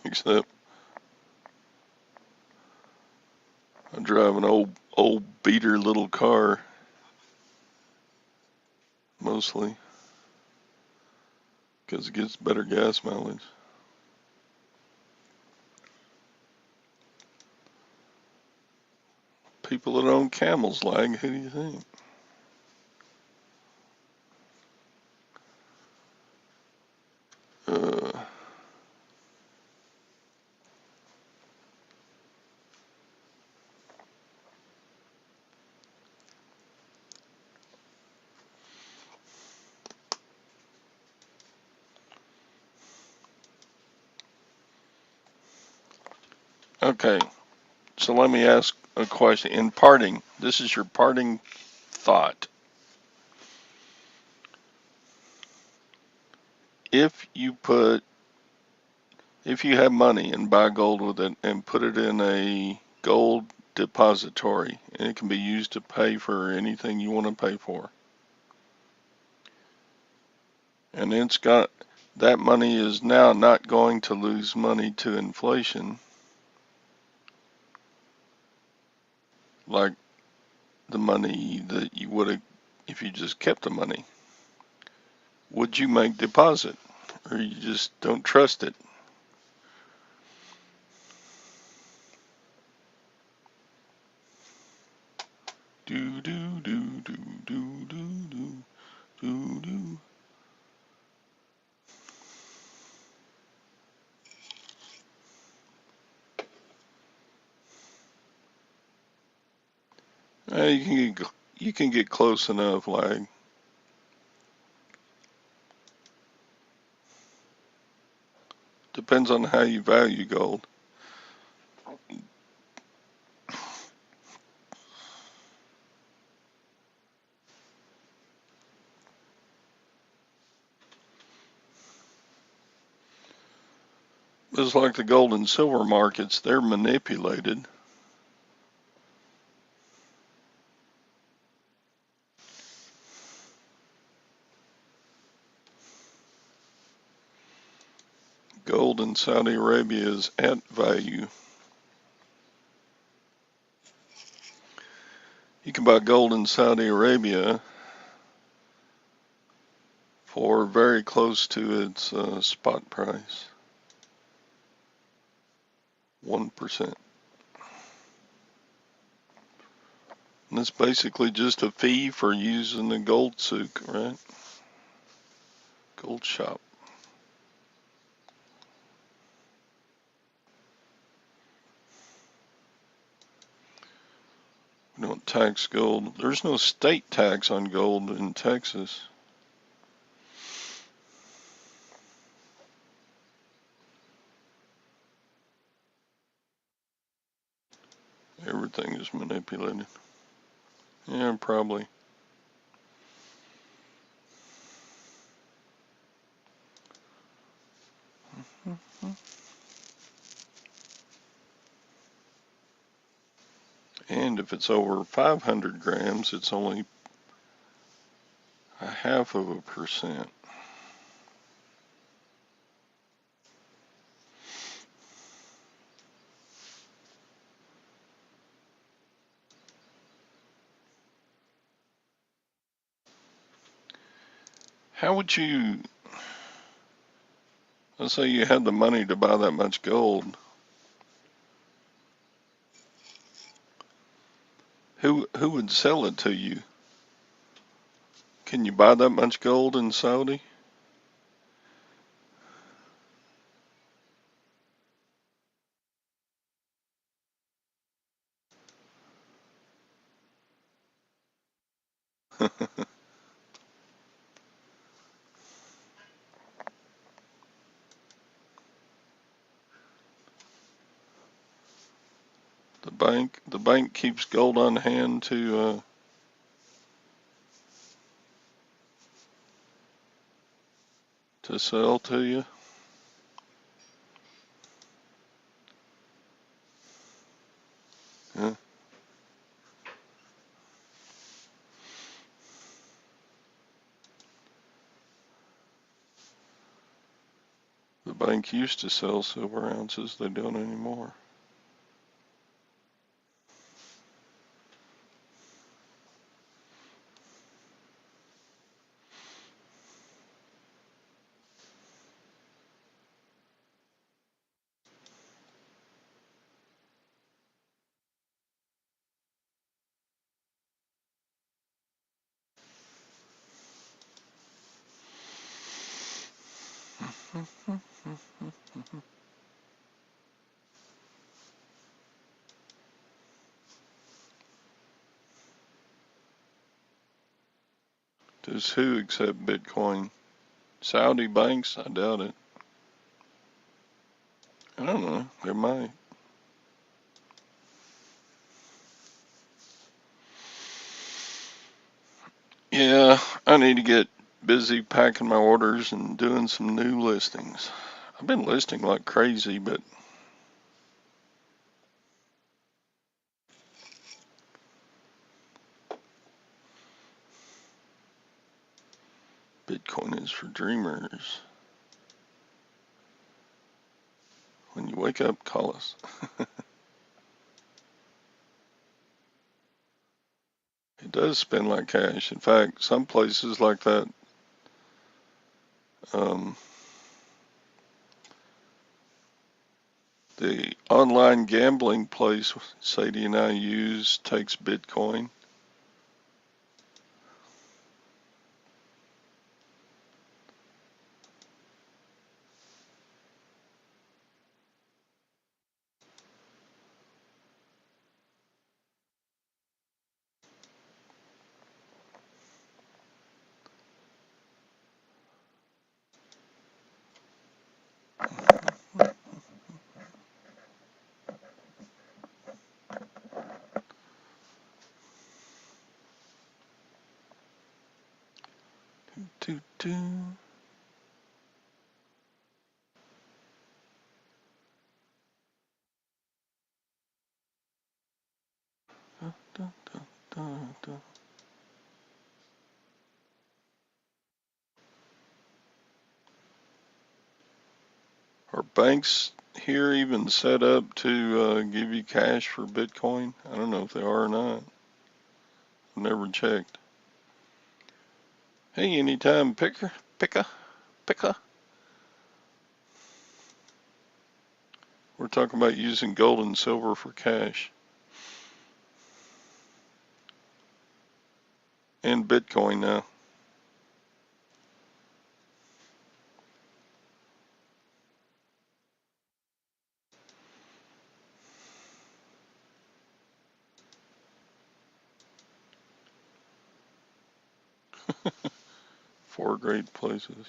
Except I drive an old beater little car mostly because it gets better gas mileage. People that own camels lag. Who do you think? Uh, okay, so let me ask a question. In parting, this is your parting thought. If you have money and buy gold with it and put it in a gold depository, and it can be used to pay for anything you want to pay for, and it's got that money is now not going to lose money to inflation like the money that you would have if you just kept the money. Would you make deposit, or you just don't trust it? Do do do do do do do do do. You can get close enough. Like depends on how you value gold. It's like the gold and silver markets, they're manipulated. Gold in Saudi Arabia is at value. You can buy gold in Saudi Arabia for very close to its spot price, 1%. And it's basically just a fee for using the gold souk, right? Gold shop. We don't tax gold. There's no state tax on gold in Texas. Everything is manipulated. Yeah, probably. And if it's over 500 grams, it's only 0.5%. How would you, let's say you had the money to buy that much gold, who would sell it to you? Can you buy that much gold in Saudi? The bank keeps gold on hand to sell to you. Yeah. The bank used to sell silver ounces. They don't anymore. Does who accept Bitcoin? Saudi banks? I doubt it. I don't know. They might. Yeah, I need to get busy packing my orders and doing some new listings. I've been listing like crazy, but Bitcoin is for dreamers. When you wake up, call us. It does spend like cash. In fact, some places like that, um, the online gambling place Sadie and I use takes Bitcoin. Doo, doo. Dun, dun, dun, dun. Are banks here even set up to give you cash for Bitcoin? I don't know if they are or not. I've never checked. Hey, anytime picker. We're talking about using gold and silver for cash. And Bitcoin now. Four great places.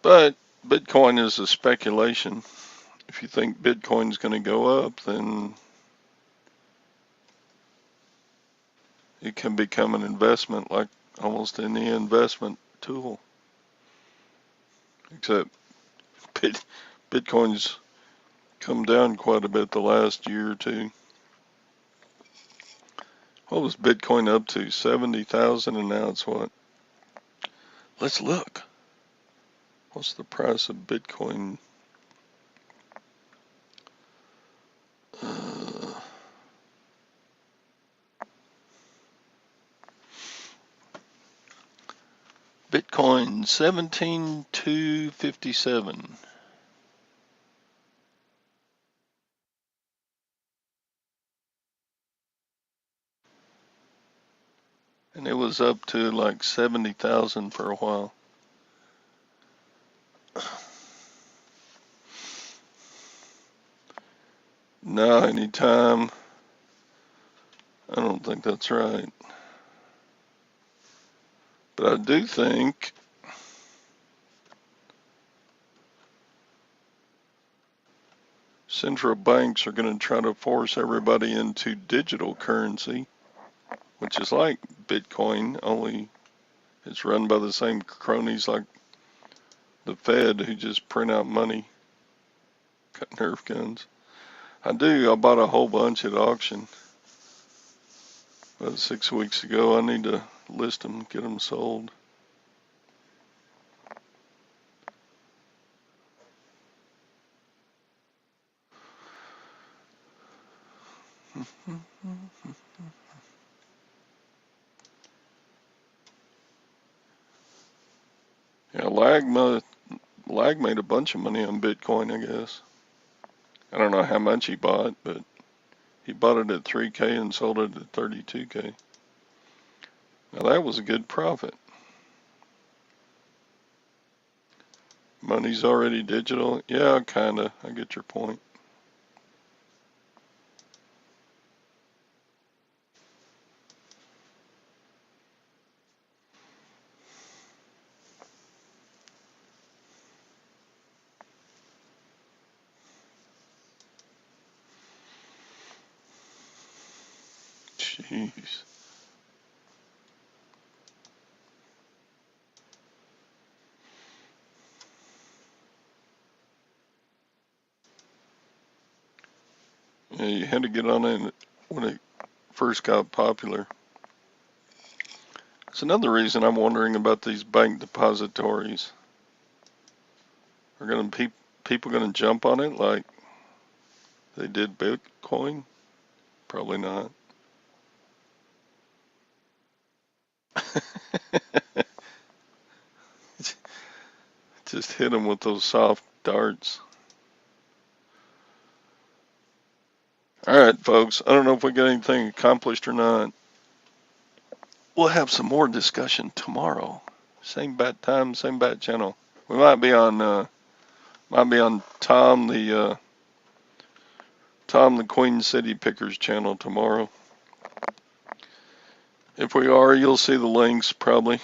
But Bitcoin is a speculation. If you think Bitcoin's going to go up, then it can become an investment like almost any investment tool. Except Bitcoin's come down quite a bit the last year or two. What was Bitcoin up to? 70,000, and now it's what? Let's look. What's the price of Bitcoin? Bitcoin 17,257. And it was up to like 70,000 for a while. No, anytime. I don't think that's right. But I do think central banks are going to try to force everybody into digital currency, which is like Bitcoin, only it's run by the same cronies like the Fed who just print out money, got Nerf guns. I bought a whole bunch at auction about 6 weeks ago. I need to list them, get them sold. Yeah, Lag made a bunch of money on Bitcoin, I guess. I don't know how much he bought, but he bought it at 3K and sold it at 32K. Now that was a good profit. Money's already digital. Yeah, kinda. I get your point. Jeez. Yeah, you had to get on it when it first got popular. It's another reason I'm wondering about these bank depositories. Are people gonna jump on it like they did Bitcoin? Probably not. Just hit them with those soft darts. All right, folks. I don't know if we got anything accomplished or not. We'll have some more discussion tomorrow. Same bat time, same bat channel. We might be on Tom the Queen City Pickers channel tomorrow. If we are, you'll see the links probably.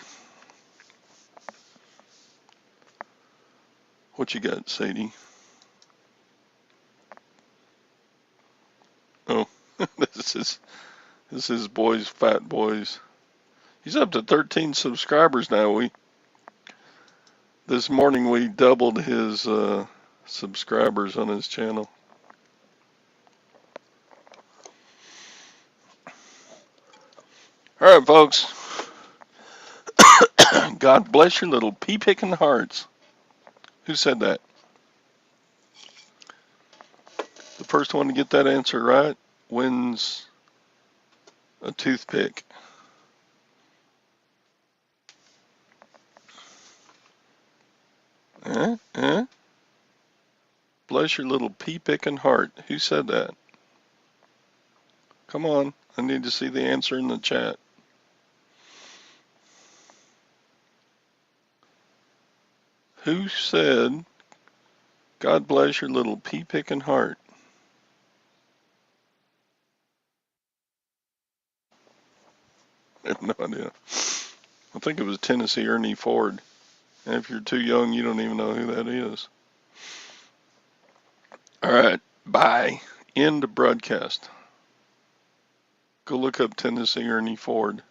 What you got, Sadie? Oh, this is boys, fat boys. He's up to 13 subscribers now. This morning we doubled his subscribers on his channel. All right, folks. God bless your little pea-picking hearts. Who said that? The first one to get that answer right wins a toothpick. Bless your little pea-picking heart. Who said that? Come on. I need to see the answer in the chat. Who said, God bless your little pea-picking heart? I have no idea. I think it was Tennessee Ernie Ford. And if you're too young, you don't even know who that is. All right. Bye. End of broadcast. Go look up Tennessee Ernie Ford.